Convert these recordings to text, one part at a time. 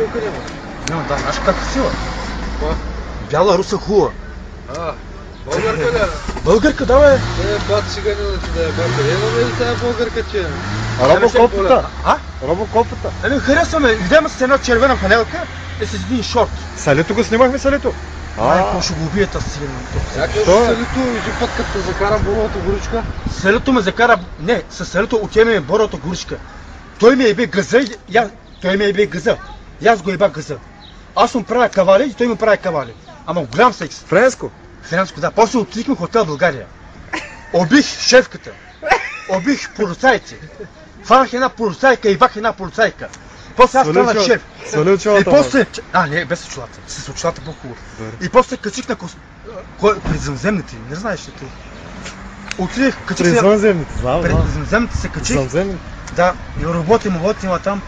приятелка няма. Няма, да, знаеш каква сила? Каква? Бяла руса хубава. Българка ли? Българка, да бе. Бат сега не да ти да е бата. Имаме ли тая българка ти? Робокопата. А? Робокопата. Ами харесваме, видяме с една червена фанелка и с един шорт. Салито го снимахме, Салито. Какво ще го убие тази силена? Някакъв Салито един път като те закара боровата горичка. Салито ме закара, не, с Салито отиваме боровата горичка. Той ми ебе газа, той ми ебе газа. И аз го еба газа. Аз му правя кавали и той ми прави кавали. Ама голям секс. Френско. Френско, да. После отидихме в хотел България. Обих шефката. Обих полицайци. Фанах една полицайка и бах една полицайка. После аз станах шеф. Свали очилата. И после... не, без очилата. С очилата по-хубаво. И после качих на при извънземните. Не знаеш ли ти? Отидех, качих При извънземните, знам. При извънземните се качих. Извънземните. Да, и работим там.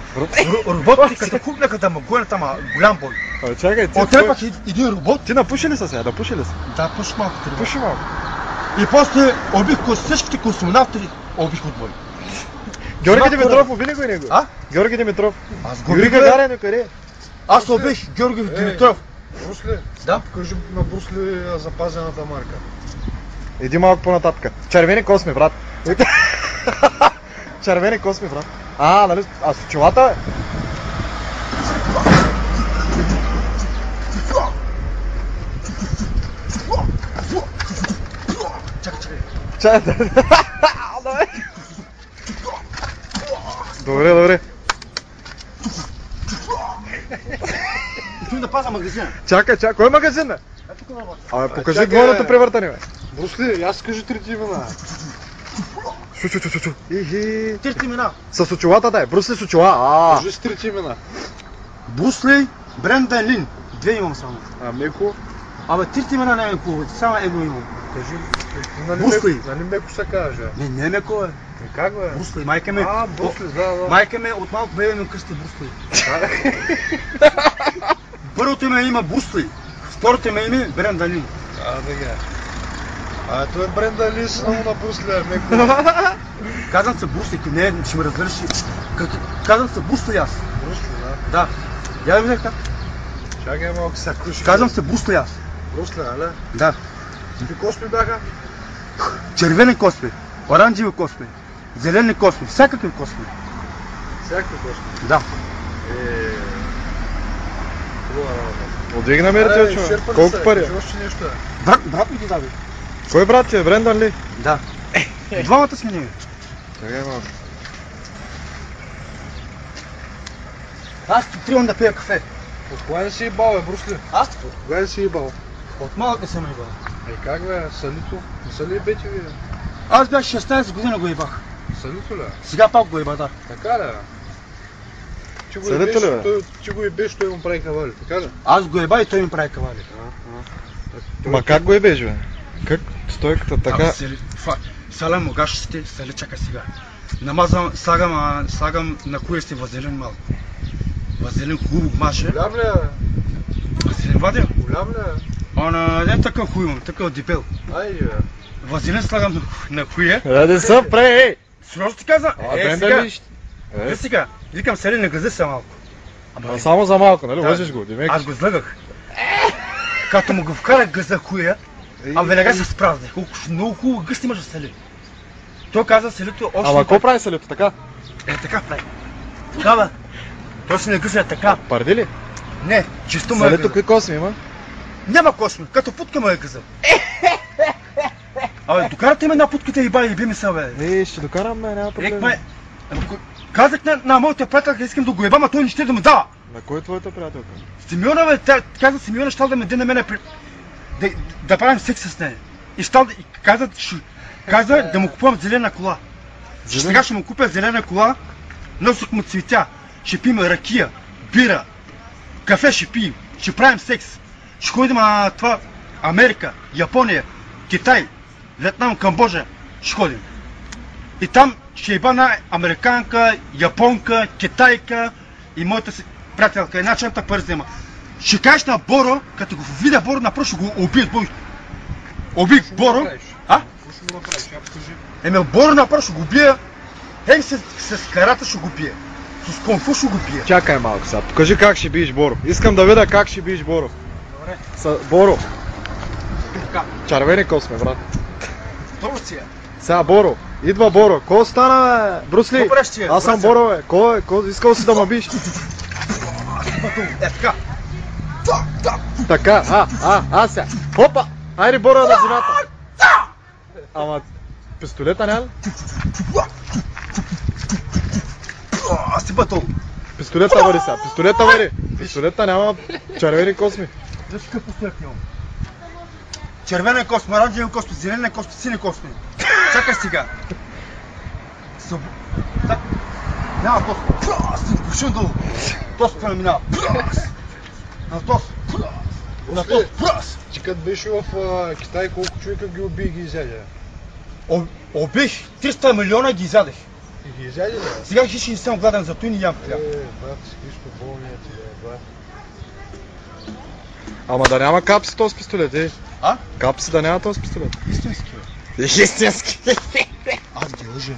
Работите като купляха да ме гонят, ама голям бой. Чакай, ти... Отрепах един робот. Ти напуши ли са сега? Напуши ли са? Да, пуши малко. Пуши малко. И после обих всичките космонавти, обих отбой. Георги Димитров уби го и него? Георги Димитров. Аз го Юрий Гагарин, къде? Аз обих Георги Димитров. Брусли? Да. Кажи на Брусли запазената марка. Иди малко по-нататък. Червени косми, брат. Червени косми, брат. Нали? А с очилата, бе? Чакай. Добре. Той да паза магазина. Чакай. Кой магазин, бе? Покажи двойното превъртане, бе. Брусли, аз кажи трите имена. Чу. Трите имена. С очилата, да е. Брусли с очила. Кажи с трите имена. Брусли, Брендан Лин. Две имам само. Меко? Абе, трите имена не е хубаво, само едно имам. Кажи. Брусли. Нали Меко се каже? Не Меко, бе. Как, бе? Брусли, майка ми. Брусли, да. Майка ми от малко бебе ми кръсти Брусли. Първото име има Брусли. Второто име е Брендан Лин. Така. Това е Брендан Лин, с много на Брусли, Меко. Казвам се Брусли, не, ще ме разбереш. Казвам се Брусли аз. Брусли, да. Да. Я да видях как. Чакай малко се круши. Казвам се Брусли аз. Брусли, нали? Да. Какви косми бяха? Червени косми, оранжеви косми, зелени косми, всякакви косми. Всякакви косми? Да. Хубава работа. Отди ги намерите, човек. Колко пари? Още нещо е. Брат ми ти даде. Кой брат ти е? Брендан ли? Да. Двамата сме ние. Чакай малко. Аз трябвам да пия кафе. От кога не си ебал, бе, Брусли? Аз? От кога не си ебал? От малък не съм ебал. Как, бе? Салито? Не са ли ебете ви? Аз бях 16 година го ебах. Салито ли? Сега пак го еба, да. Така ли? Салито ли, бе? Ти го ебеш, той му прави кавали, така ли? Аз го еба и той ми прави кавали. Ма как го ебеш, бе? Как стойката така? Салям могашите, сали чака сега. Намазвам, слагам на куя си вазелин малко. Вазелин хубаво маше. Голям ли е? Вазелин вадя? Голям ли е? Не такъв хуй имам, такъв дебел. Айде, бе. Вазелин слагам на куя. Не се пре, Сериозно ти каза? сега. Сега. Викам сали на газа са малко. Ама само за малко, нали? Лъжеш го, Димек. Аз го излъгах. Като му го вкарах газа хуя, веднага се спразних. Много хубаво гъст имаш да сали. Той каза селито още... Ама какво прави Салито, така? Така прави. Така бе. Той си не гъза така. Парди ли? Не, чисто ме е Салито гъза. какви косми има? Няма косми, като путка ме е гъза. Абе, докарате ме една путката и бай, би ми се, бе. Ще докарам, няма проблем. Казах на моята приятелка, искам да го еба, ама той не ще да ме дава. На кой е твоята приятелка? Симеона, бе, каза Симеона, щал да ме даде на мене да правим секс с нея. И каза да му купувам зелена кола. Сега ще му купя зелена кола, носих му цветя, ще пием ракия, бира, кафе ще пием, ще правим секс. Ще ходим това Америка, Япония, Китай, Виетнам, Камбоджа, ще ходим. И там ще еба на американка, японка, китайка и моята си приятелка, една чанта пари взема. Ще кажеш на Боро, като го видя Боро, направо ще го убият бой. Убих Боро. Какво ще го направиш? Я покажи. Боро направо ще го убия. С карата ще го бие. С конфу ще го бия. Чакай малко сега, покажи как ще биеш Боро. Искам да видя как ще биеш Боро. Добре. Боро, Така. червени косме, брат. Добре си е. Сега Боро, идва Боро. Кой стана, бе? Брусли? Добре ще е, Аз съм добре. Боро, бе. Кой искал си да ме биш? Е така. Така, сега. Хопа! Айде Боро на земята. Ама, пистолета няма ли? Аз си батон. Пистолета вари сега, пистолета вари. Пистолета няма червени косми. Защо какъв пистолет нямам? Червена косма, оранжева косма, зелена косма, сини косми. Чакай сега. Так. Няма тос. Аз кушен долу. Тос не минава. На тос. На тос. Прас. Ти като беше в Китай, колко човека ги уби и ги изяде? Обих 300 милиона ги изядех. И ги изяде ли? Сега ще съм гладен, зато и не ям хляб. Брат, спиш по болния ти, брат. Ама да няма капси този пистолет, ей. А? Капси да няма този пистолет. Истински. Истински. Аз ги лъжа,